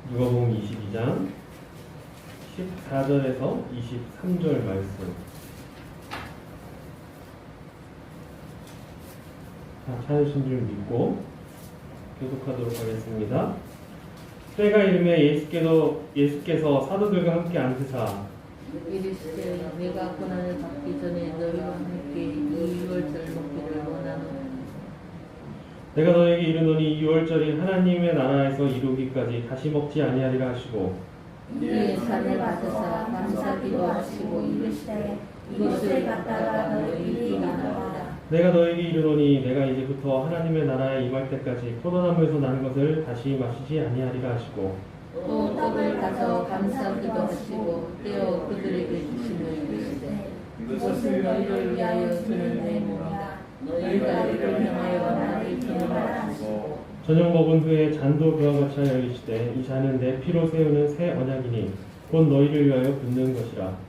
누가복음 22장 14절에서 23절 말씀. 찾으신 줄 믿고 계속하도록 하겠습니다. 때가 이르매 예수께서 사도들과 함께 앉으사 이르시되 내가 고난을 받기 전에 너희와 함께 이 유월절 먹기를 원하노니 내가 너에게 이르노니 유월절이 하나님의 나라에서 이루기까지 다시 먹지 아니하리라 하시고 이에 잔을 받으사 감사기도 하시고 이르시되 이것을 갖다가 너희에게 나누라. 내가 너에게 이르노니 내가 이제부터 하나님의 나라에 임할 때까지 포도나무에서 나는 것을 다시 마시지 아니하리라 하시고 또 떡을 가져 감사기도 하시고 떼어 그들에게 주시며 이르시되 이것은 너희를 위하여 주는 내 몸이다. 너희가 이를 향하여 나를 기념하라 하시고 저녁 먹은 후에 잔도 그와 같이 하여 이르시되 이 잔은 내 피로 세우는 새 언약이니 곧 너희를 위하여 붓는 것이라.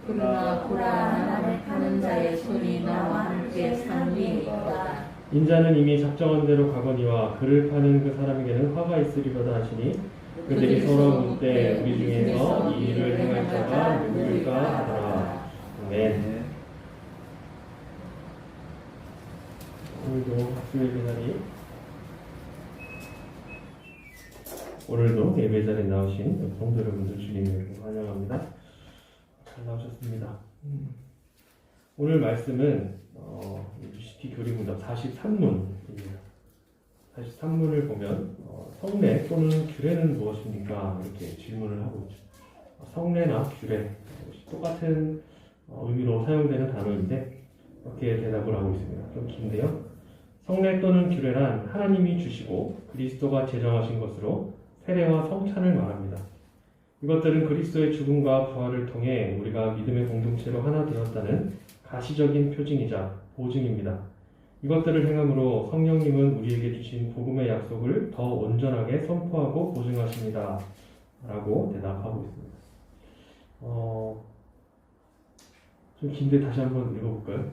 그러나 보라 나를 파는 자의 손이 나와 함께 산 위에 있다. 인자는 이미 작정한 대로 가거니와 그를 파는 그 사람에게는 화가 있으리로다 하시니 그들이 서로 묻되 우리 중에서 이 일을 행할 자가 누구일까 하더라. 아멘. 오늘도 학수의 자리, 오늘도 예배 자리에 나오신 성도 여러분들 주님을 환영합니다. 잘 나오셨습니다. 오늘 말씀은 UCT 교리문답 43문입니다. 43문을 보면 성례 또는 규례는 무엇입니까? 이렇게 질문을 하고 있죠. 성례나 규례 똑같은 의미로 사용되는 단어인데 이렇게 대답을 하고 있습니다. 좀 긴데요. 성례 또는 규례란 하나님이 주시고 그리스도가 제정하신 것으로 세례와 성찬을 말합니다. 이것들은 그리스도의 죽음과 부활을 통해 우리가 믿음의 공동체로 하나 되었다는 가시적인 표징이자 보증입니다. 이것들을 행함으로 성령님은 우리에게 주신 복음의 약속을 더 온전하게 선포하고 보증하십니다. 라고 대답하고 있습니다. 좀 긴데 다시 한번 읽어볼까요?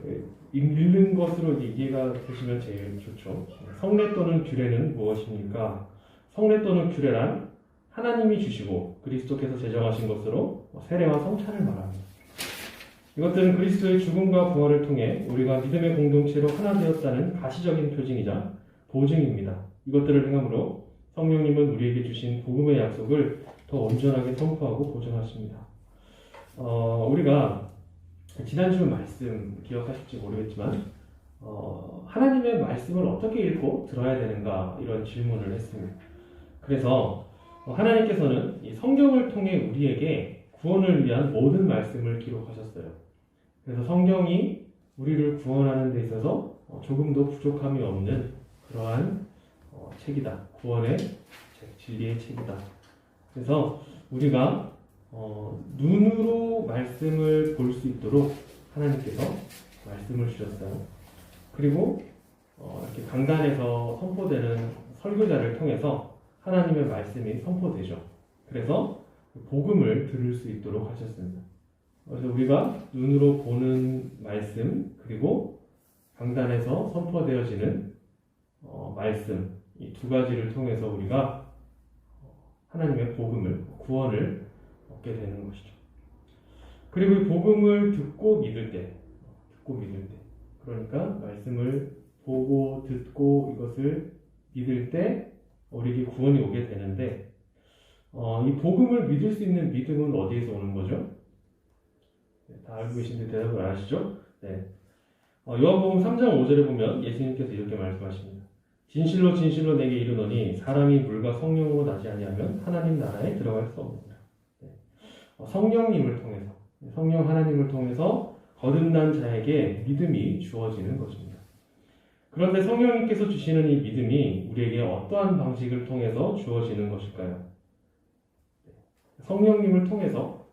읽는 것으로 이해가 되시면 제일 좋죠. 성례 또는 규례는 무엇입니까? 성례 또는 규례란 하나님이 주시고 그리스도께서 제정하신 것으로 세례와 성찬을 말합니다. 이것들은 그리스도의 죽음과 부활을 통해 우리가 믿음의 공동체로 하나 되었다는 가시적인 표징이자 보증입니다. 이것들을 행함으로 성령님은 우리에게 주신 복음의 약속을 더 온전하게 선포하고 보증하십니다. 우리가 지난주 말씀 기억하실지 모르겠지만 하나님의 말씀을 어떻게 읽고 들어야 되는가 이런 질문을 했습니다. 그래서 하나님께서는 이 성경을 통해 우리에게 구원을 위한 모든 말씀을 기록하셨어요. 그래서 성경이 우리를 구원하는 데 있어서 조금도 부족함이 없는 그러한 책이다. 구원의 책, 진리의 책이다. 그래서 우리가 눈으로 말씀을 볼 수 있도록 하나님께서 말씀을 주셨어요. 그리고 이렇게 강단에서 선포되는 설교자를 통해서 하나님의 말씀이 선포되죠. 그래서 복음을 들을 수 있도록 하셨습니다. 그래서 우리가 눈으로 보는 말씀 그리고 강단에서 선포되어지는 말씀 이 두 가지를 통해서 우리가 하나님의 복음을 구원을 얻게 되는 것이죠. 그리고 이 복음을 듣고 믿을 때 그러니까 말씀을 보고 듣고 이것을 믿을 때 우리에게 구원이 오게 되는데 이 복음을 믿을 수 있는 믿음은 어디에서 오는 거죠? 네, 다 알고 계신데 대답을 안 하시죠? 네. 요한복음 3장 5절에 보면 예수님께서 이렇게 말씀하십니다. 진실로 진실로 내게 이르노니 사람이 물과 성령으로 나지 아니하면 하나님 나라에 들어갈 수 없느니라. 네. 성령님을 통해서 성령 하나님을 통해서 거듭난 자에게 믿음이 주어지는 것입니다. 그런데 성령님께서 주시는 이 믿음이 우리에게 어떠한 방식을 통해서 주어지는 것일까요? 성령님을 통해서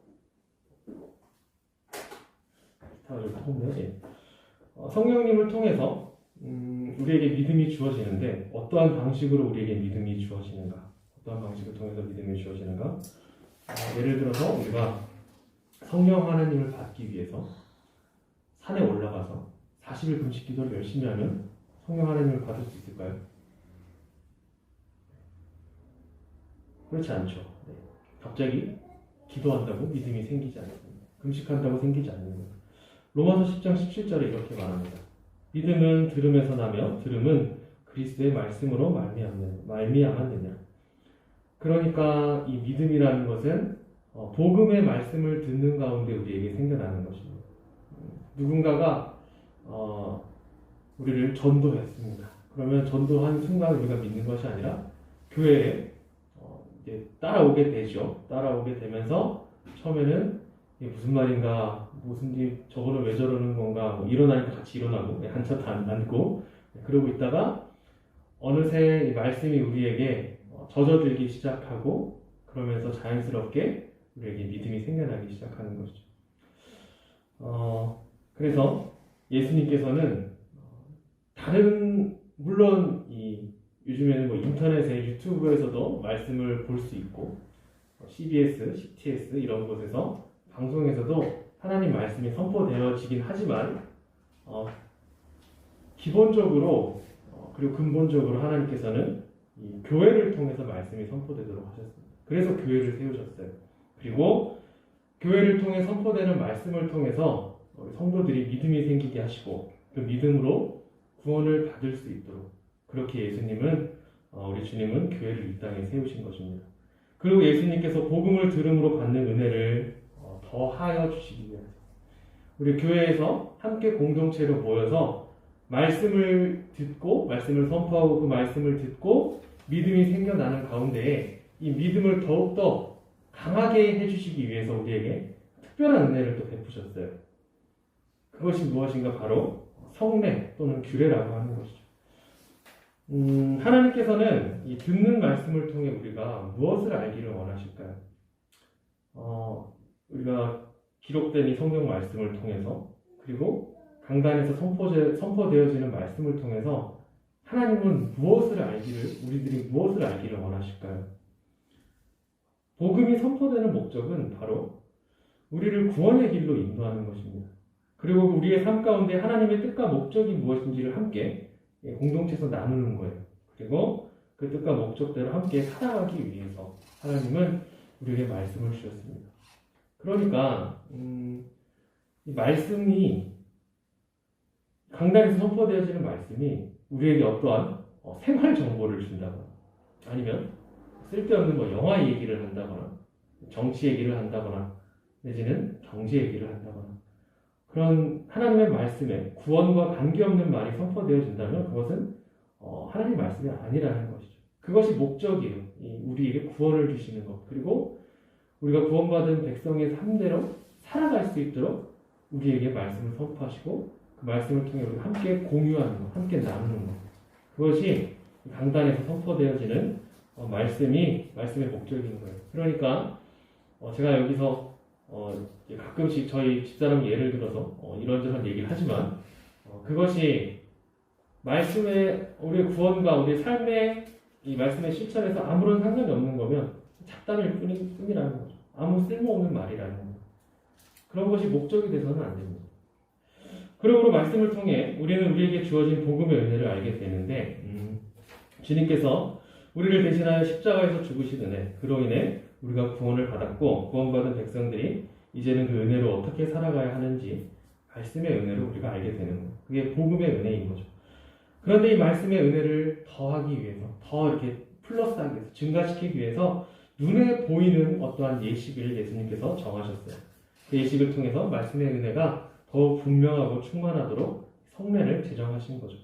성령님을 통해서 우리에게 믿음이 주어지는데 어떠한 방식으로 우리에게 믿음이 주어지는가? 어떠한 방식을 통해서 믿음이 주어지는가? 예를 들어서 우리가 성령 하나님을 받기 위해서 산에 올라가서 40일 금식 기도를 열심히 하면 성령 하나님을 받을 수 있을까요? 그렇지 않죠. 네. 갑자기 기도한다고 믿음이 생기지 않습니다. 금식한다고 생기지 않는 거예요. 로마서 10장 17절에 이렇게 말합니다. 믿음은 들음에서 나며 들음은 그리스도의 말씀으로 말미암았느냐. 그러니까 이 믿음이라는 것은 복음의 말씀을 듣는 가운데 우리에게 생겨나는 것입니다. 누군가가 우리를 전도했습니다. 그러면 전도한 순간 우리가 믿는 것이 아니라 교회에 이제 따라오게 되죠. 따라오게 되면서 처음에는 이게 무슨 말인가, 저거는 왜 저러는 건가, 뭐 일어나니까 같이 일어나고 한참 앉고 그러고 있다가 어느새 이 말씀이 우리에게 젖어들기 시작하고 그러면서 자연스럽게 우리에게 믿음이 생겨나기 시작하는 것이죠. 그래서 예수님께서는 물론 요즘에는 뭐 인터넷에 유튜브에서도 말씀을 볼 수 있고 CBS, CTS 이런 곳에서 방송에서도 하나님 말씀이 선포되어지긴 하지만 기본적으로 그리고 근본적으로 하나님께서는 이 교회를 통해서 말씀이 선포되도록 하셨습니다. 그래서 교회를 세우셨어요. 그리고 교회를 통해 선포되는 말씀을 통해서 성도들이 믿음이 생기게 하시고 그 믿음으로 구원을 받을 수 있도록 그렇게 우리 주님은 교회를 이 땅에 세우신 것입니다. 그리고 예수님께서 복음을 들음으로 받는 은혜를 더하여 주시기 위해서 우리 교회에서 함께 공동체로 모여서 말씀을 듣고 말씀을 선포하고 그 말씀을 듣고 믿음이 생겨나는 가운데에 이 믿음을 더욱더 강하게 해주시기 위해서 우리에게 특별한 은혜를 또 베푸셨어요. 그것이 무엇인가 바로 성례 또는 규례라고 하는 것이죠. 하나님께서는 이 듣는 말씀을 통해 우리가 무엇을 알기를 원하실까요? 우리가 기록된 이 성경 말씀을 통해서 그리고 강단에서 선포되어지는 말씀을 통해서 하나님은 우리들이 무엇을 알기를 원하실까요? 복음이 선포되는 목적은 바로 우리를 구원의 길로 인도하는 것입니다. 그리고 우리의 삶 가운데 하나님의 뜻과 목적이 무엇인지를 함께 공동체에서 나누는 거예요. 그리고 그 뜻과 목적대로 함께 살아가기 위해서 하나님은 우리에게 말씀을 주셨습니다. 그러니까 이 말씀이 강단에서 선포되어지는 말씀이 우리에게 어떠한 생활 정보를 준다거나 아니면 쓸데없는 영화 얘기를 한다거나 정치 얘기를 한다거나 내지는 경제 얘기를 한다거나 그런 하나님의 말씀에 구원과 관계없는 말이 선포되어진다면 그것은 하나님의 말씀이 아니라는 것이죠. 그것이 목적이에요. 우리에게 구원을 주시는 것 그리고 우리가 구원받은 백성의 삶대로 살아갈 수 있도록 우리에게 말씀을 선포하시고 그 말씀을 통해 우리가 함께 공유하는 것, 함께 나누는 것 그것이 강단에서 선포되어지는 말씀의 목적인 거예요. 그러니까 제가 여기서 가끔씩 저희 집사람 예를 들어서 이런저런 얘기를 하지만 그것이 우리의 구원과 우리의 삶의 이 말씀의 실천에서 아무런 상관이 없는 거면 잡담일 뿐이라는 거죠. 아무 쓸모없는 말이라는 거죠. 그런 것이 목적이 돼서는 안 됩니다. 그러므로 말씀을 통해 우리는 우리에게 주어진 복음의 은혜를 알게 되는데 주님께서 우리를 대신하여 십자가에서 죽으신 은혜 그로 인해 우리가 구원을 받았고 구원받은 백성들이 이제는 그 은혜로 어떻게 살아가야 하는지 말씀의 은혜로 우리가 알게 되는 거예요. 그게 복음의 은혜인 거죠. 그런데 이 말씀의 은혜를 더하기 위해서 더 이렇게 플러스하기 위해서 증가시키기 위해서 눈에 보이는 어떠한 예식을 예수님께서 정하셨어요. 그 예식을 통해서 말씀의 은혜가 더욱 분명하고 충만하도록 성례를 제정하신 거죠.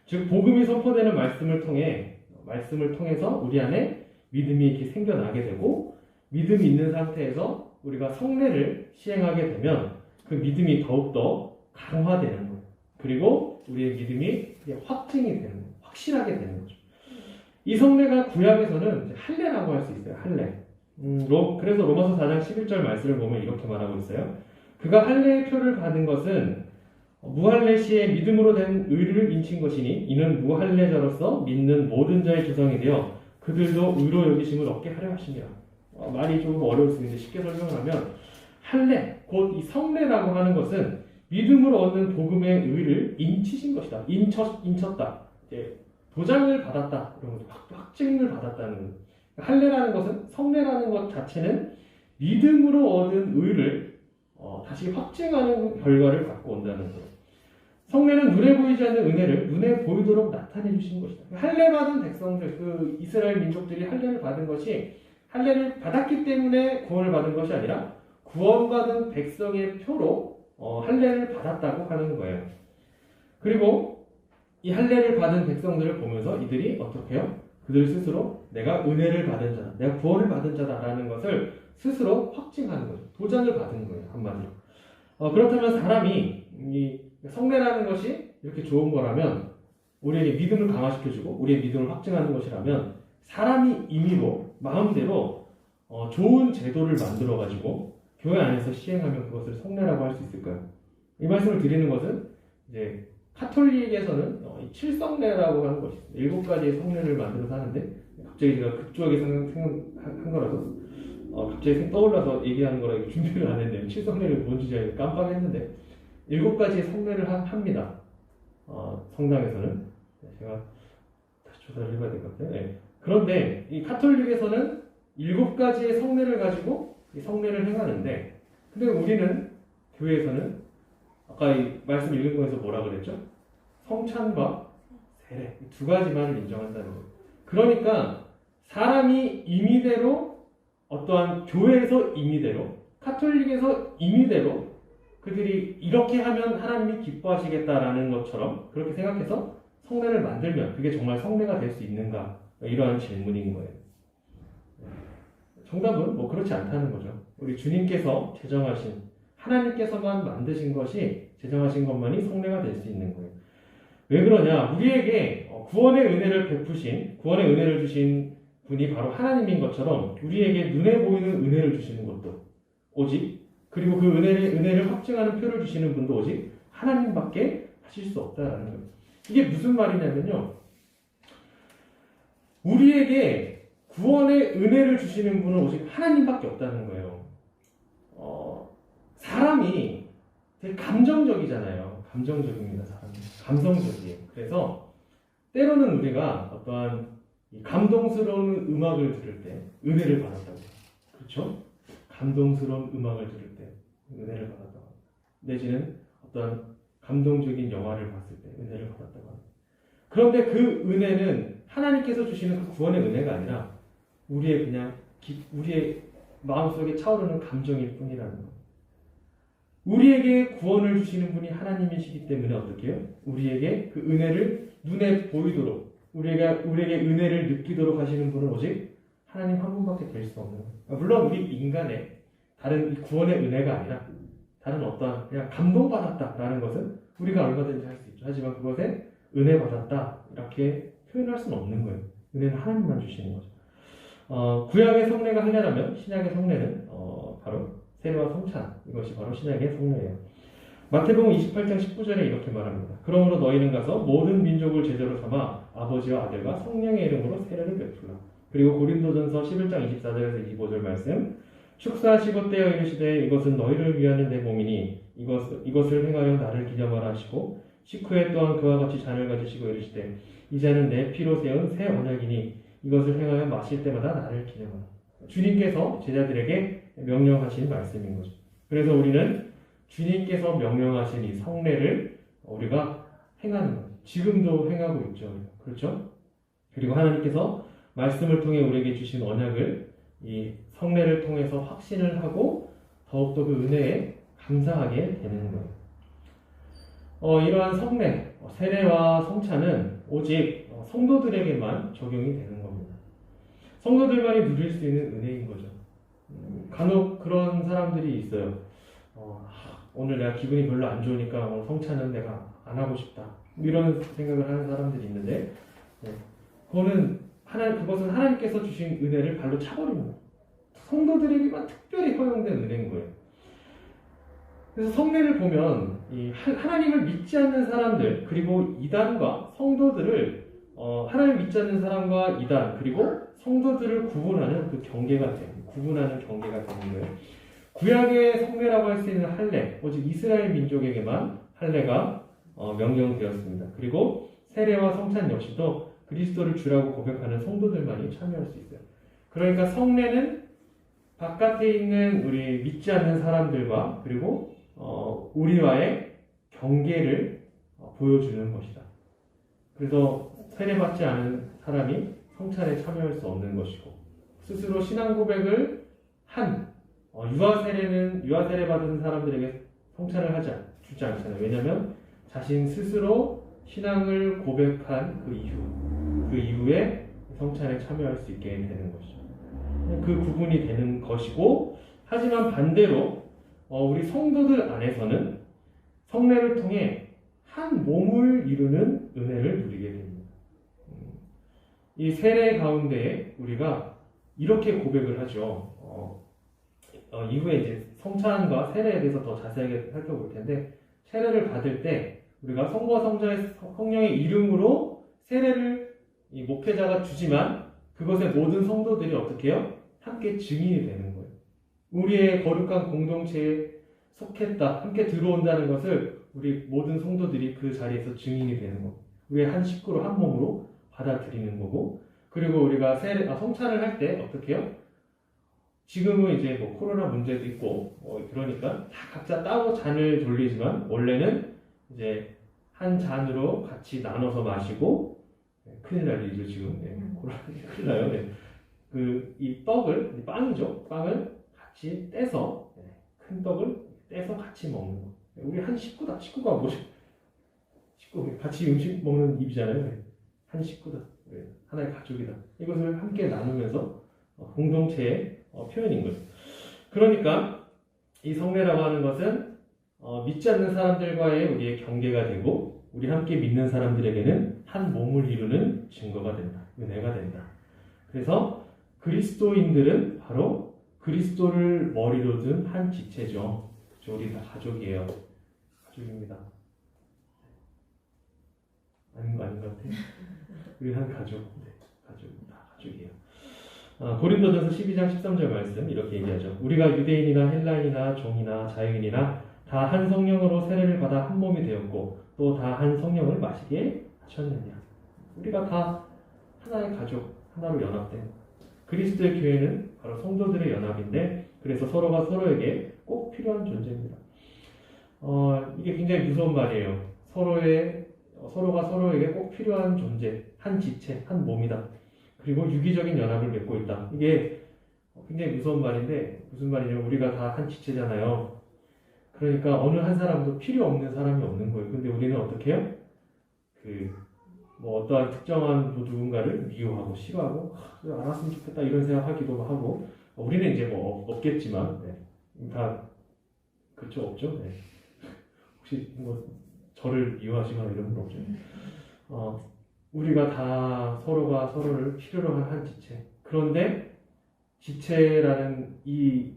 즉 복음이 선포되는 말씀을 통해서 우리 안에 믿음이 이렇게 생겨나게 되고 믿음이 있는 상태에서 우리가 성례를 시행하게 되면 그 믿음이 더욱더 강화되는 거예요. 그리고 우리의 믿음이 확증이 되는 거예요. 확실하게 되는 거죠. 이 성례가 구약에서는 할례라고 할 수 있어요. 할례. 그래서 로마서 4장 11절 말씀을 보면 이렇게 말하고 있어요. 그가 할례의 표를 받은 것은 무할례 시에 믿음으로 된 의를 인친 것이니 이는 무할례자로서 믿는 모든 자의 조상이 되어 그들도 의로 여기심을 얻게 하려 하심이라. 말이 조금 어려울 수 있는데 쉽게 설명을 하면 할례, 곧 이 성례라고 하는 것은 믿음으로 얻는 복음의 의를 인치신 것이다. 인쳤다. 도장을 받았다. 이런 거죠. 확증을 받았다는 할례라는 것은 성례라는 것 자체는 믿음으로 얻은 의를 다시 확증하는 결과를 갖고 온다는 거예요. 성례는 눈에 보이지 않는 은혜를 눈에 보이도록 나타내 주신 것이다. 할례 받은 백성들, 그 이스라엘 민족들이 할례를 받은 것이 할례를 받았기 때문에 구원을 받은 것이 아니라 구원받은 백성의 표로 할례를 받았다고 하는 거예요. 그리고 이 할례를 받은 백성들을 보면서 이들이 어떻게 해요? 그들 스스로 내가 은혜를 받은 자다, 내가 구원을 받은 자다라는 것을 스스로 확증하는 거죠. 도장을 받은 거예요, 한마디로. 그렇다면 사람이 이 성례라는 것이 이렇게 좋은 거라면, 우리에게 믿음을 강화시켜주고 우리의 믿음을 확증하는 것이라면, 사람이 임의로 마음대로 좋은 제도를 만들어가지고 교회 안에서 시행하면 그것을 성례라고 할 수 있을까요? 이 말씀을 드리는 것은 이제 카톨릭에서는 칠성례라고 하는 것이 있습니다. 7가지의 성례를 만들어서 하는데, 갑자기 제가 급조하게 생각한 거라서 갑자기 떠올라서 얘기하는 거라 준비를 안 했네요. 칠성례를 뭔지 제가 깜빡했는데 7가지의 성례를 합니다. 성당에서는. 제가 다시 조사를 해봐야 될 것 같아요. 네. 그런데 이 카톨릭에서는 7가지의 성례를 가지고 이 성례를 행하는데, 근데 우리는 교회에서는 아까 이 말씀 읽은 거에서 뭐라 그랬죠? 성찬과 세례, 이 2가지만을 인정한다는 거예요. 그러니까 사람이 임의대로, 어떠한 교회에서 임의대로, 카톨릭에서 임의대로 그들이 이렇게 하면 하나님이 기뻐하시겠다라는 것처럼 그렇게 생각해서 성례를 만들면 그게 정말 성례가 될 수 있는가? 이러한 질문인 거예요. 정답은 뭐 그렇지 않다는 거죠. 우리 주님께서 제정하신, 하나님께서만 만드신 것이, 제정하신 것만이 성례가 될 수 있는 거예요. 왜 그러냐? 우리에게 구원의 은혜를 베푸신, 구원의 은혜를 주신 분이 바로 하나님인 것처럼 우리에게 눈에 보이는 은혜를 주시는 것도 오직, 그리고 그 은혜를 확증하는 표를 주시는 분도 오직 하나님밖에 하실 수 없다라는 거예요. 이게 무슨 말이냐면요, 우리에게 구원의 은혜를 주시는 분은 오직 하나님밖에 없다는 거예요. 사람이 되게 감정적이잖아요. 감정적입니다. 사람이 감성적이에요. 그래서 때로는 우리가 어떠한 감동스러운 음악을 들을 때 은혜를 받았다고, 그렇죠? 감동스러운 음악을 들을 때 은혜를 받았다고, 내지는 어떠한 감동적인 영화를 봤을 때 은혜를 받았다고 합니다. 그런데 그 은혜는 하나님께서 주시는 그 구원의 은혜가 아니라 우리의 그냥 우리의 마음속에 차오르는 감정일 뿐이라는 거예요. 우리에게 구원을 주시는 분이 하나님이시기 때문에 어떻게 해요? 우리에게 그 은혜를 눈에 보이도록, 우리에게 은혜를 느끼도록 하시는 분은 오직 하나님 한 분밖에 될 수 없는 거예요. 물론 우리 인간의 다른 구원의 은혜가 아니라 다른 어떠한 그냥 감동받았다라는 것은 우리가 얼마든지 할 수 있죠. 하지만 그것에 은혜 받았다 이렇게 표현할 수는 없는 거예요. 은혜는 하나님만 주시는 거죠. 구약의 성례가 할례라면 신약의 성례는 바로 세례와 성찬, 이것이 바로 신약의 성례예요. 마태복음 28장 19절에 이렇게 말합니다. 그러므로 너희는 가서 모든 민족을 제자로 삼아 아버지와 아들과 성령의 이름으로 세례를 베풀라. 그리고 고린도전서 11장 24절에서 25절 말씀, 축사하시고 떼어 이르시되 이것은 너희를 위하는 내 몸이니 이것을 행하여 나를 기념하라 하시고, 식후에 또한 그와 같이 잔을 가지시고 이르시되 이 잔은 내 피로 세운 새 언약이니 이것을 행하여 마실 때마다 나를 기념하라. 주님께서 제자들에게 명령하신 말씀인 거죠. 그래서 우리는 주님께서 명령하신 이 성례를 우리가 행하는 거죠. 지금도 행하고 있죠. 그렇죠? 그리고 하나님께서 말씀을 통해 우리에게 주신 언약을 이 성례를 통해서 확신을 하고 더욱더 그 은혜에 감사하게 되는 거예요. 이러한 성례, 세례와 성찬은 오직 성도들에게만 적용이 되는 겁니다. 성도들만이 누릴 수 있는 은혜인 거죠. 간혹 그런 사람들이 있어요. 오늘 내가 기분이 별로 안 좋으니까 오늘 성찬은 내가 안 하고 싶다, 이런 생각을 하는 사람들이 있는데, 그것은 하나님께서 주신 은혜를 발로 차버리는 거예요. 성도들에게만 특별히 허용된 은혜인 거예요. 그래서 성례를 보면 하나님을 믿지 않는 사람들, 그리고 이단과 성도들을 하나님을 믿지 않는 사람과 이단, 그리고 성도들을 구분하는 그 경계가 구분하는 경계가 되는 거예요. 구약의 성례라고 할 수 있는 할례, 오직 이스라엘 민족에게만 할례가 명령되었습니다. 그리고 세례와 성찬 역시도 그리스도를 주라고 고백하는 성도들만이 참여할 수 있어요. 그러니까 성례는 바깥에 있는 우리 믿지 않는 사람들과 그리고 우리와의 경계를 보여주는 것이다. 그래서 세례받지 않은 사람이 성찬에 참여할 수 없는 것이고, 스스로 신앙 고백을 한 유아 세례 받은 사람들에게 성찬을 주지 않잖아요. 왜냐하면 자신 스스로 신앙을 고백한 그 이후에 성찬에 참여할 수 있게 되는 것이죠. 그 구분이 되는 것이고, 하지만 반대로 우리 성도들 안에서는 성례를 통해 한 몸을 이루는 은혜를 누리게 됩니다. 이 세례 가운데 우리가 이렇게 고백을 하죠. 이후에 이제 성찬과 세례에 대해서 더 자세하게 살펴볼 텐데, 세례를 받을 때 우리가 성부와 성령의 이름으로 세례를 이 목회자가 주지만 그것에 모든 성도들이 어떻게 해요? 함께 증인이 되는 거예요. 우리의 거룩한 공동체에 속했다, 함께 들어온다는 것을 우리 모든 성도들이 그 자리에서 증인이 되는 거예요. 우리의 한 식구로 한 몸으로 받아들이는 거고, 그리고 우리가 성찬을 할 때 어떻게 해요? 지금은 이제 뭐 코로나 문제도 있고 그러니까 다 각자 따로 잔을 돌리지만 원래는 이제 한 잔으로 같이 나눠서 마시고, 큰일 날 일이죠 지금. 코로나 큰일 나요. 이 떡을, 빵이죠. 빵을 같이 떼서, 큰 떡을 떼서 같이 먹는 거. 우리 한 식구다. 식구가 뭐죠? 식구 같이 음식 먹는 입이잖아요. 한 식구다. 하나의 가족이다. 이것을 함께 나누면서 공동체의 표현인 거죠. 그러니까 이 성례라고 하는 것은 믿지 않는 사람들과의 우리의 경계가 되고, 우리 함께 믿는 사람들에게는 한 몸을 이루는 증거가 된다. 은혜가 된다. 그래서 그리스도인들은 바로 그리스도를 머리로 든 한 지체죠. 우리 다 가족이에요. 가족입니다. 아닌 것 같아요. 우리 한 가족. 다 가족이에요. 고린도전서 12장 13절 말씀 이렇게 얘기하죠. 우리가 유대인이나 헬라인이나 종이나 자유인이나 다 한 성령으로 세례를 받아 한 몸이 되었고 또 다 한 성령을 마시게 하셨느냐. 우리가 다 하나의 가족, 하나로 연합된 그리스도의 교회는 바로 성도들의 연합인데, 그래서 서로가 서로에게 꼭 필요한 존재입니다. 이게 굉장히 무서운 말이에요. 서로가 서로에게 꼭 필요한 존재, 한 지체, 한 몸이다. 그리고 유기적인 연합을 맺고 있다. 이게 굉장히 무서운 말인데, 무슨 말이냐면 우리가 다 한 지체잖아요. 그러니까 어느 한 사람도 필요 없는 사람이 없는 거예요. 근데 우리는 어떻게 해요? 어떠한 특정한 누군가를 미워하고 싫어하고 안 왔으면 좋겠다 이런 생각하기도 하고, 우리는 이제 없겠지만 다 그렇죠, 없죠. 혹시 저를 미워하시거나 이런 건 없죠. 우리가 다 서로가 서로를 필요로 한 지체. 그런데 지체라는 이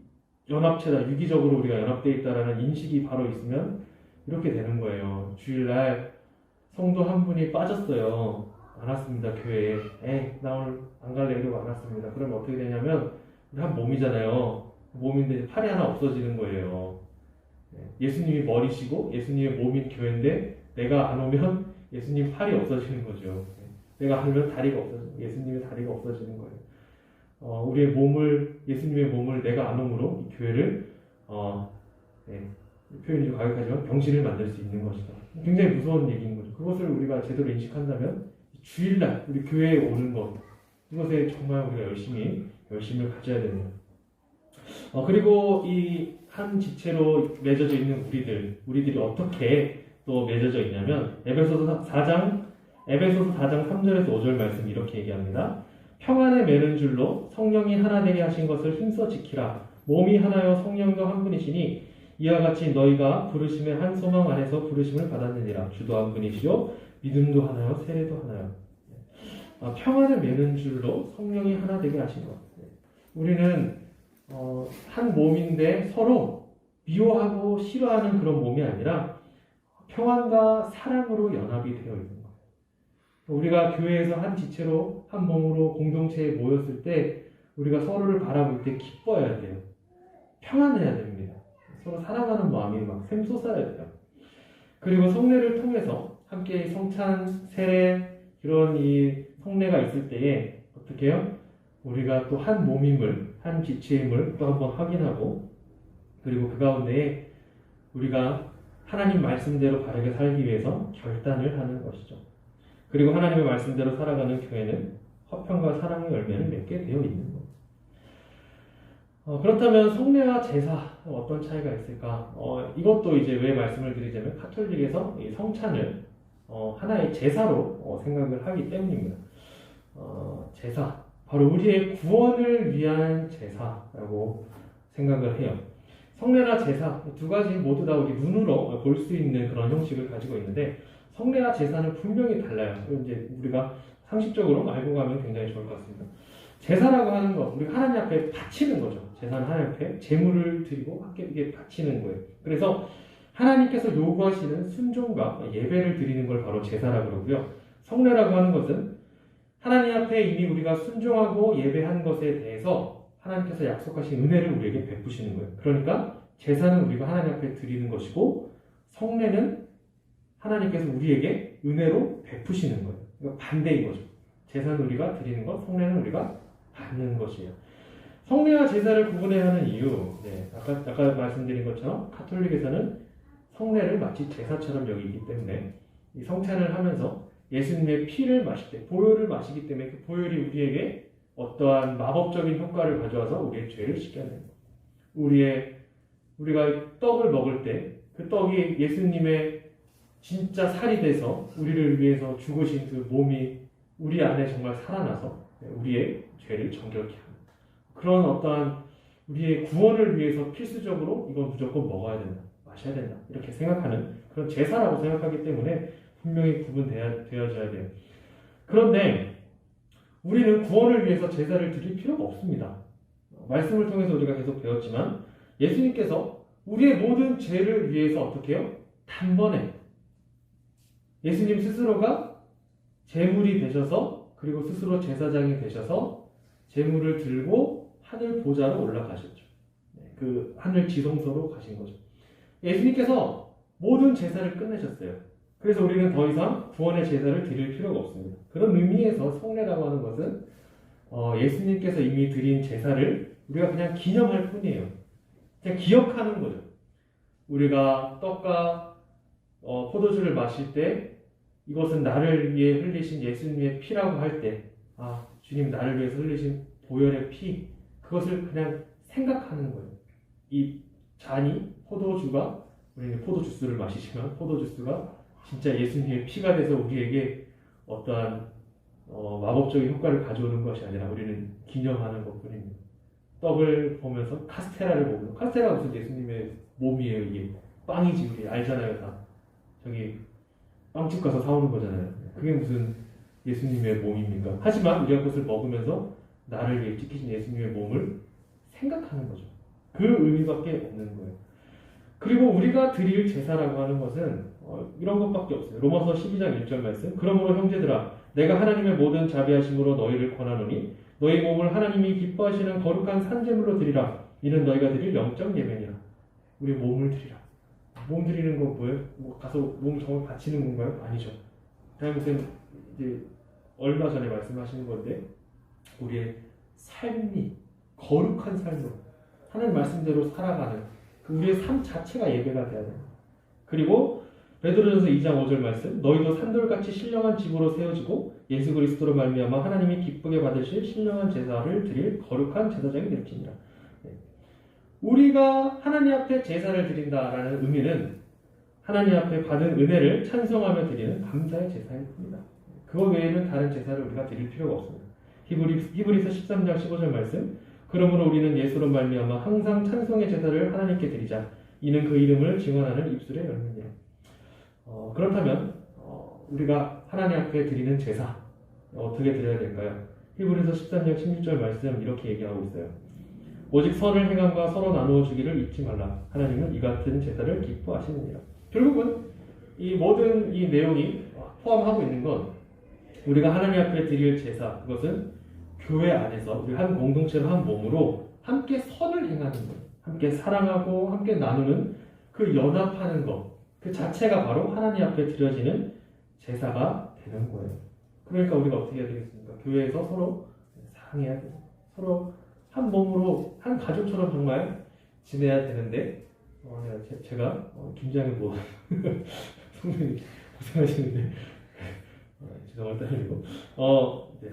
연합체다, 유기적으로 우리가 연합되어 있다라는 인식이 바로 있으면 이렇게 되는 거예요. 주일날 성도 한 분이 빠졌어요. 안 왔습니다, 교회에. 나 오늘 안 갈래 이러고 안 왔습니다. 그러면 어떻게 되냐면 우리 한 몸이잖아요. 몸인데 팔이 하나 없어지는 거예요. 예수님이 머리시고 예수님의 몸인 교회인데 내가 안 오면 예수님 팔이 없어지는 거죠. 내가 안 오면 다리가 없어지는, 예수님의 다리가 없어지는 거예요. 우리의 몸을, 예수님의 몸을 내가 안 오므로 이 교회를 표현이 좀 과격하지만 병신을 만들 수 있는 것이다. 굉장히 무서운 얘기인 거죠. 그것을 우리가 제대로 인식한다면 주일날 우리 교회에 오는 것, 이것에 정말 우리가 열심을 가져야 됩니다. 그리고 이 한 지체로 맺어져 있는 우리들이 어떻게 또 맺어져 있냐면 에베소서 4장 3절에서 5절 말씀 이렇게 얘기합니다. 평안에 매는 줄로 성령이 하나 되게 하신 것을 힘써 지키라. 몸이 하나요 성령도 한 분이시니 이와 같이 너희가 부르심의 한 소망 안에서 부르심을 받았느니라. 주도 한 분이시요 믿음도 하나요 세례도 하나요. 평안을 매는 줄로 성령이 하나 되게 하신 것. 우리는 한 몸인데 서로 미워하고 싫어하는 그런 몸이 아니라 평안과 사랑으로 연합이 되어 있는 거예요. 우리가 교회에서 한 지체로 한 몸으로 공동체에 모였을 때 우리가 서로를 바라볼 때 기뻐해야 돼요. 평안해야 됩니다. 서로 사랑하는 마음이 막 샘솟아야 돼요. 그리고 성례를 통해서 함께 성찬, 세례 이런 이 성례가 있을 때에 어떻게 해요? 우리가 또 한 몸임을, 한 지체임을 또 한번 확인하고, 그리고 그 가운데에 우리가 하나님 말씀대로 바르게 살기 위해서 결단을 하는 것이죠. 그리고 하나님의 말씀대로 살아가는 교회는 화평과 사랑의 열매를 맺게 되어 있는 겁니다. 그렇다면 성례와 제사 어떤 차이가 있을까? 이것도 이제 왜 말씀을 드리자면 카톨릭에서 이 성찬을 하나의 제사로 생각을 하기 때문입니다. 제사, 바로 우리의 구원을 위한 제사라고 생각을 해요. 성례나 제사 두 가지 모두 다 우리 눈으로 볼 수 있는 그런 형식을 가지고 있는데 성례와 제사는 분명히 달라요. 이제 우리가 상식적으로 알고 가면 굉장히 좋을 것 같습니다. 제사라고 하는 것, 우리가 하나님 앞에 바치는 거죠. 제사는 하나님 앞에 제물을 드리고 함께 이게 바치는 거예요. 그래서 하나님께서 요구하시는 순종과 예배를 드리는 걸 바로 제사라고 그러고요. 성례라고 하는 것은 하나님 앞에 이미 우리가 순종하고 예배한 것에 대해서 하나님께서 약속하신 은혜를 우리에게 베푸시는 거예요. 그러니까 제사는 우리가 하나님 앞에 드리는 것이고 성례는 하나님께서 우리에게 은혜로 베푸시는 거예요. 그러니까 반대인 거죠. 제사는 우리가 드리는 것, 성례는 우리가 받는 것이에요. 성례와 제사를 구분해야 하는 이유, 아까 말씀드린 것처럼 카톨릭에서는 성례를 마치 제사처럼 여기기 때문에 이 성찬을 하면서 예수님의 피를 마실 때 보혈을 마시기 때문에 그 보혈이 우리에게 어떠한 마법적인 효과를 가져와서 우리의 죄를 씻겨내는 거예요. 우리가 떡을 먹을 때 그 떡이 예수님의 진짜 살이 돼서 우리를 위해서 죽으신 그 몸이 우리 안에 정말 살아나서 우리의 죄를 정결케 합니다. 그런 어떠한 우리의 구원을 위해서 필수적으로 이건 무조건 먹어야 된다, 마셔야 된다 이렇게 생각하는 그런 제사라고 생각하기 때문에 분명히 구분되어져야 돼요. 그런데 우리는 구원을 위해서 제사를 드릴 필요가 없습니다. 말씀을 통해서 우리가 계속 배웠지만 예수님께서 우리의 모든 죄를 위해서 어떻게 해요? 단번에 예수님 스스로가 제물이 되셔서 그리고 스스로 제사장이 되셔서 제물을 들고 하늘 보좌로 올라가셨죠. 그 하늘 지성소로 가신 거죠. 예수님께서 모든 제사를 끝내셨어요. 그래서 우리는 더 이상 구원의 제사를 드릴 필요가 없습니다. 그런 의미에서 성례라고 하는 것은 예수님께서 이미 드린 제사를 우리가 그냥 기념할 뿐이에요. 그냥 기억하는 거죠. 우리가 떡과 포도주를 마실 때 이것은 나를 위해 흘리신 예수님의 피라고 할 때 주님 나를 위해서 흘리신 보혈의 피 그것을 그냥 생각하는 거예요. 이 잔이 포도주가 우리는 포도주스를 마시지만 포도주스가 진짜 예수님의 피가 돼서 우리에게 어떠한 마법적인 효과를 가져오는 것이 아니라 우리는 기념하는 것뿐입니다. 떡을 보면서 카스테라를 먹는 카스테라가 무슨 예수님의 몸이에요. 이게 빵이지 우리 알잖아요. 다 저기 빵집 가서 사오는 거잖아요. 그게 무슨 예수님의 몸입니까? 하지만 우리가 그것을 먹으면서 나를 위해 지키신 예수님의 몸을 생각하는 거죠. 그 의미밖에 없는 거예요. 그리고 우리가 드릴 제사라고 하는 것은 이런 것밖에 없어요. 로마서 12장 1절 말씀. 그러므로 형제들아 내가 하나님의 모든 자비하심으로 너희를 권하노니 너희 몸을 하나님이 기뻐하시는 거룩한 산제물로 드리라. 이는 너희가 드릴 영적 예배니라. 우리 몸을 드리라. 몸 드리는 거 뭐예요? 가서 몸 정말 바치는 건가요? 아니죠. 하나님께서는 이제 얼마 전에 말씀하시는 건데 우리의 삶이 거룩한 삶으로 하나님 말씀대로 살아가는 그 우리의 삶 자체가 예배가 돼야 됩니다. 그리고 베드로전서 2장 5절 말씀 너희도 산돌같이 신령한 집으로 세워지고 예수 그리스도로 말미암아 하나님이 기쁘게 받으실 신령한 제사를 드릴 거룩한 제사장이 될지니라. 우리가 하나님 앞에 제사를 드린다라는 의미는 하나님 앞에 받은 은혜를 찬송하며 드리는 감사의 제사일 뿐이다. 그거 외에는 다른 제사를 우리가 드릴 필요가 없습니다. 히브리서 13장 15절 말씀 그러므로 우리는 예수로 말미암아 항상 찬송의 제사를 하나님께 드리자. 이는 그 이름을 증언하는 입술의 열매니라. 그렇다면 우리가 하나님 앞에 드리는 제사 어떻게 드려야 될까요? 히브리서 13장 16절 말씀 이렇게 얘기하고 있어요. 오직 선을 행함과 서로 나누어 주기를 잊지 말라. 하나님은 이 같은 제사를 기뻐하시느니라. 결국은 이 모든 이 내용이 포함하고 있는 건 우리가 하나님 앞에 드릴 제사 그것은 교회 안에서 우리 한 공동체로 한 몸으로 함께 선을 행하는 것, 함께 사랑하고 함께 나누는 그 연합하는 것, 그 자체가 바로 하나님 앞에 드려지는 제사가 되는 거예요. 그러니까 우리가 어떻게 해야 되겠습니까? 교회에서 서로 사랑해야 됩니다. 서로 한 몸으로 한 가족처럼 정말 지내야 되는데 제가 김장에 뭐 성령님 고생하시는데 죄송할 따름이고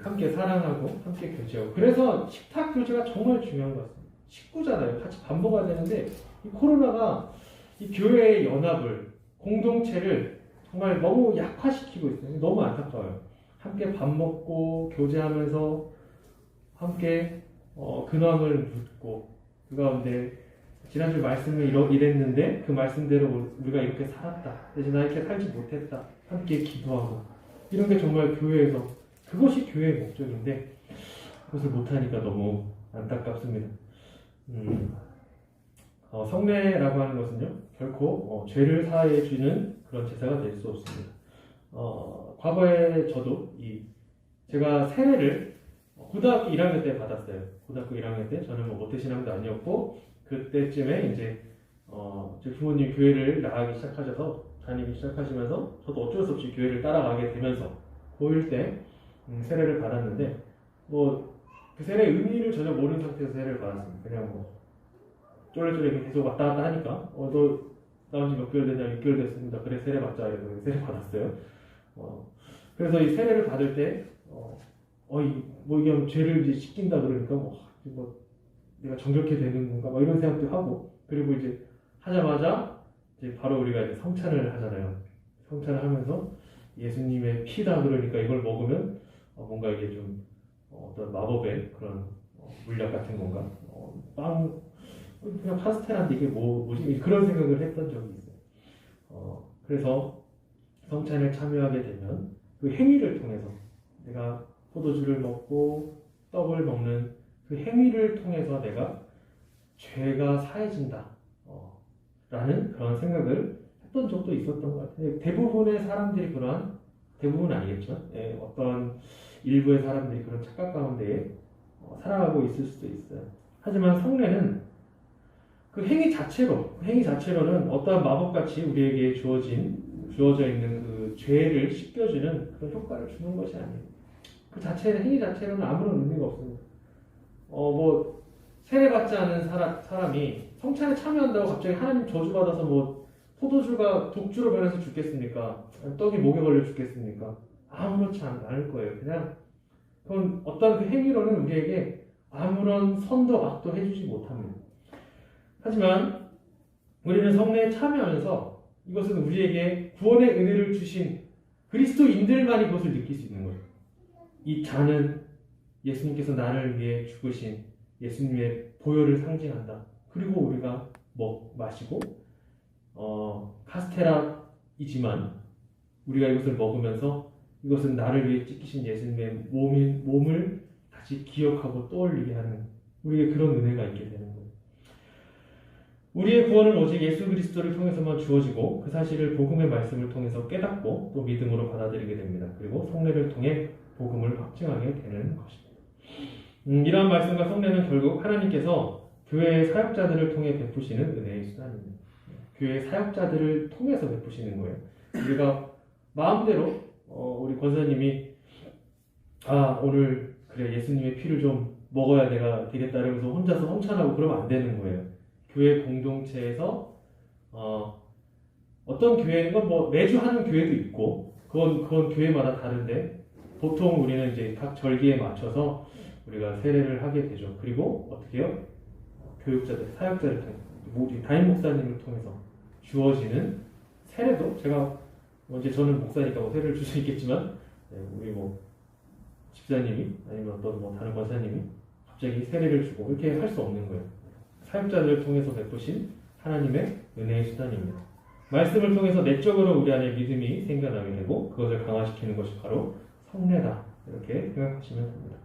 함께 사랑하고 함께 교제하고 그래서 식탁 교제가 정말 중요한 것 같습니다. 식구잖아요. 같이 밥 먹어야 되는데 이 코로나가 이 교회의 연합을 공동체를 정말 너무 약화시키고 있어요. 너무 안타까워요. 함께 밥 먹고 교제하면서 함께 근황을 묻고 그 가운데 지난주 말씀을 이랬는데 그 말씀대로 우리가 이렇게 살았다. 대신 나 이렇게 살지 못했다. 함께 기도하고 이런 게 정말 교회에서 그것이 교회의 목적인데 그것을 못하니까 너무 안타깝습니다. 성례라고 하는 것은요 결코 죄를 사해 주는 그런 제사가 될 수 없습니다. 과거에 저도 제가 세례를 고등학교 1학년 때 받았어요. 고등학교 1학년 때 저는 뭐 모태신앙도 아니었고 그때쯤에 이제 제 부모님 교회를 나가기 시작하셔서 다니기 시작하시면서 저도 어쩔 수 없이 교회를 따라가게 되면서 고1 때 세례를 받았는데 뭐 그 세례의 의미를 전혀 모르는 상태에서 세례를 받았습니다. 그냥 뭐 쫄래쫄래 계속 왔다 갔다 하니까 너 나온 지 몇 개월 됐냐? 6개월 됐습니다. 그래 세례 받자 이래서 세례 받았어요. 그래서 이 세례를 받을 때 뭐 이게 죄를 이제 씻긴다 그러니까 뭐 내가 정결케 되는 건가 뭐 이런 생각도 하고 그리고 이제 하자마자 이제 바로 우리가 이제 성찬을 하잖아요. 성찬을 하면서 예수님의 피다 그러니까 이걸 먹으면 뭔가 이게 좀 어떤 마법의 그런 물약 같은 건가 그냥 파스텔한데 이게 뭐지 그런 생각을 했던 적이 있어요. 그래서 성찬에 참여하게 되면 그 행위를 통해서 내가 포도주를 먹고 떡을 먹는 그 행위를 통해서 내가 죄가 사해진다 라는 그런 생각을 했던 적도 있었던 것 같아요. 대부분의 사람들이 대부분은 아니겠지만 어떤 일부의 사람들이 그런 착각 가운데 살아가고 있을 수도 있어요. 하지만 성례는 그 행위 자체로는 어떠한 마법같이 우리에게 주어져 있는 그 죄를 씻겨주는 그런 효과를 주는 것이 아니에요. 그 행위 자체로는 아무런 의미가 없습니다. 뭐 세례받지 않은 사람이 성찬에 참여한다고 갑자기 하나님 저주받아서 뭐 포도주가 독주로 변해서 죽겠습니까? 떡이 목에 걸려 죽겠습니까? 아무렇지 않을 거예요. 그냥 그건 어떤 그 행위로는 우리에게 아무런 선도 악도 해주지 못합니다. 하지만 우리는 성례에 참여하면서 이것은 우리에게 구원의 은혜를 주신 그리스도인들만이 그것을 느낄 수 있는 거예요. 이 잔은 예수님께서 나를 위해 죽으신 예수님의 보혈을 상징한다. 그리고 우리가 마시고 카스테라이지만 우리가 이것을 먹으면서 이것은 나를 위해 찢기신 예수님의 몸을 다시 기억하고 떠올리게 하는 우리에게 그런 은혜가 있게 되는 거예요. 우리의 구원은 오직 예수 그리스도를 통해서만 주어지고 그 사실을 복음의 말씀을 통해서 깨닫고 또 믿음으로 받아들이게 됩니다. 그리고 성례를 통해 복음을 확증하게 되는 것입니다. 이러한 말씀과 성례는 결국 하나님께서 교회의 사역자들을 통해 베푸시는 은혜의 수단입니다. 교회의 사역자들을 통해서 베푸시는 거예요. 우리가 마음대로 우리 권사님이 오늘 그래 예수님의 피를 좀 먹어야 내가 되겠다 이러면서 혼자서 성찬하고 그러면 안 되는 거예요. 교회 공동체에서 어떤 교회는 뭐 매주 하는 교회도 있고 그건 교회마다 다른데 보통 우리는 이제 각 절기에 맞춰서 우리가 세례를 하게 되죠. 그리고 어떻게 해요? 교육자들, 사역자를 통해 담임 목사님을 통해서 주어지는 세례도 제가 이제 저는 목사니까 뭐 세례를 줄 수 있겠지만 우리 뭐 집사님이 아니면 어떤 뭐 다른 권사님이 갑자기 세례를 주고 이렇게 할 수 없는 거예요. 사역자들을 통해서 베푸신 하나님의 은혜의 수단입니다. 말씀을 통해서 내적으로 우리 안에 믿음이 생겨나게 되고 그것을 강화시키는 것이 바로 성례다. 이렇게 생각하시면 됩니다.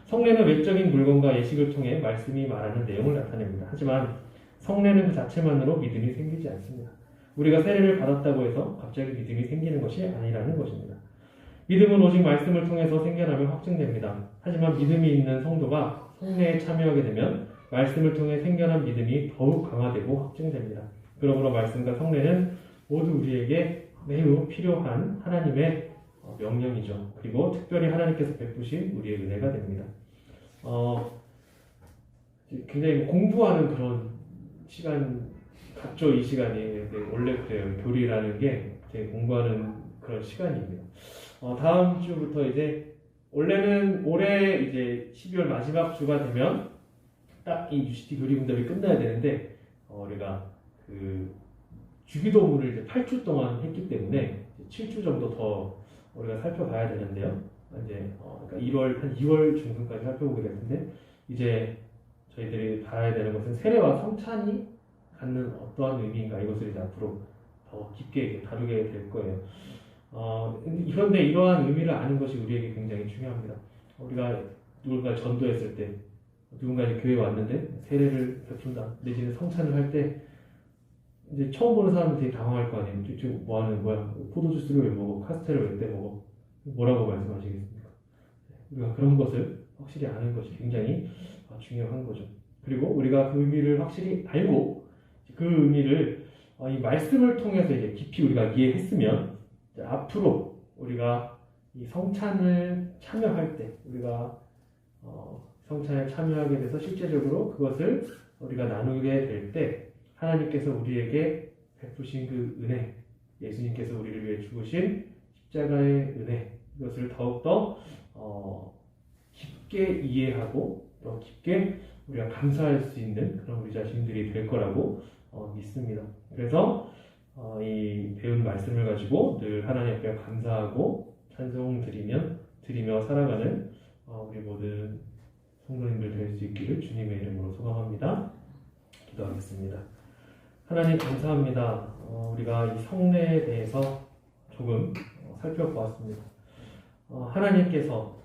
성례는 외적인 물건과 예식을 통해 말씀이 말하는 내용을 나타냅니다. 하지만 성례는 그 자체만으로 믿음이 생기지 않습니다. 우리가 세례를 받았다고 해서 갑자기 믿음이 생기는 것이 아니라는 것입니다. 믿음은 오직 말씀을 통해서 생겨나며 확증됩니다. 하지만 믿음이 있는 성도가 성례에 참여하게 되면 말씀을 통해 생겨난 믿음이 더욱 강화되고 확증됩니다. 그러므로 말씀과 성례는 모두 우리에게 매우 필요한 하나님의 명령이죠. 그리고 특별히 하나님께서 베푸신 우리의 은혜가 됩니다. 굉장히 공부하는 그런 시간 같죠. 이 시간이. 네, 원래 그래요. 교리라는 게 되게 공부하는 그런 시간입니다. 다음 주부터 이제 원래는 올해 이제 12월 마지막 주가 되면 딱 이 UCT 교리 분답이 끝나야 되는데 우리가 그 주기도문을 이제 8주 동안 했기 때문에 7주 정도 더 우리가 살펴봐야 되는데요. 이제 그러니까 1월 한 2월 중순까지 살펴보게 될 텐데 이제 저희들이 봐야 되는 것은 세례와 성찬이 갖는 어떠한 의미인가 이것을 이제 앞으로 더 깊게 이제 다루게 될 거예요. 그런데 이러한 의미를 아는 것이 우리에게 굉장히 중요합니다. 우리가 누군가 전도했을 때 누군가 이제 교회에 왔는데 세례를 베푼다 내지는 성찬을 할 때 이제 처음 보는 사람은 되게 당황할 거 아니에요. 지금 뭐 하는 거야? 포도주스를 왜 먹어? 카스테를 왜 때 먹어? 뭐라고 말씀하시겠습니까? 우리가 그런 것을 확실히 아는 것이 굉장히 중요한 거죠. 그리고 우리가 그 의미를 확실히 알고 그 의미를 이 말씀을 통해서 이제 깊이 우리가 이해했으면 이제 앞으로 우리가 이 성찬을 참여할 때 우리가 성찬에 참여하게 돼서 실제적으로 그것을 우리가 나누게 될 때 하나님께서 우리에게 베푸신 그 은혜, 예수님께서 우리를 위해 죽으신 십자가의 은혜 이것을 더욱더 깊게 이해하고 또 깊게 우리가 감사할 수 있는 그런 우리 자신들이 될 거라고 믿습니다. 그래서 이 배운 말씀을 가지고 늘 하나님 앞에 감사하고 찬송 드리며 살아가는 우리 모든 성도님들 될 수 있기를 주님의 이름으로 소망합니다. 기도하겠습니다. 하나님 감사합니다. 우리가 이 성례에 대해서 조금 살펴보았습니다. 하나님께서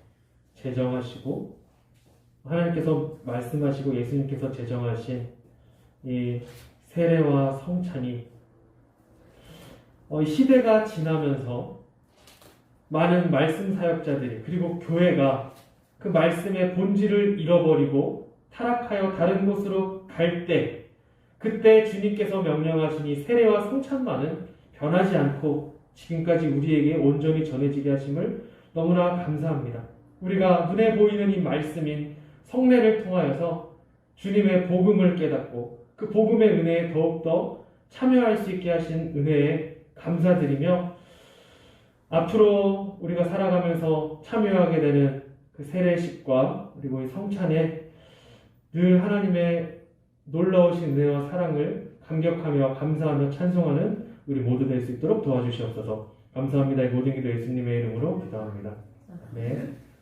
제정하시고 하나님께서 말씀하시고 예수님께서 제정하신 이 세례와 성찬이 시대가 지나면서 많은 말씀 사역자들이 그리고 교회가 그 말씀의 본질을 잃어버리고 타락하여 다른 곳으로 갈 때 그때 주님께서 명령하신 이 세례와 성찬만은 변하지 않고 지금까지 우리에게 온전히 전해지게 하심을 너무나 감사합니다. 우리가 눈에 보이는 이 말씀인 성례를 통하여서 주님의 복음을 깨닫고 그 복음의 은혜에 더욱더 참여할 수 있게 하신 은혜에 감사드리며 앞으로 우리가 살아가면서 참여하게 되는 그 세례식과 그리고 이 성찬에 늘 하나님의 놀라우신 은혜와 사랑을 감격하며 감사하며 찬송하는 우리 모두 될 수 있도록 도와주시옵소서. 감사합니다. 이 모든 기도 예수님의 이름으로 기도합니다. 네.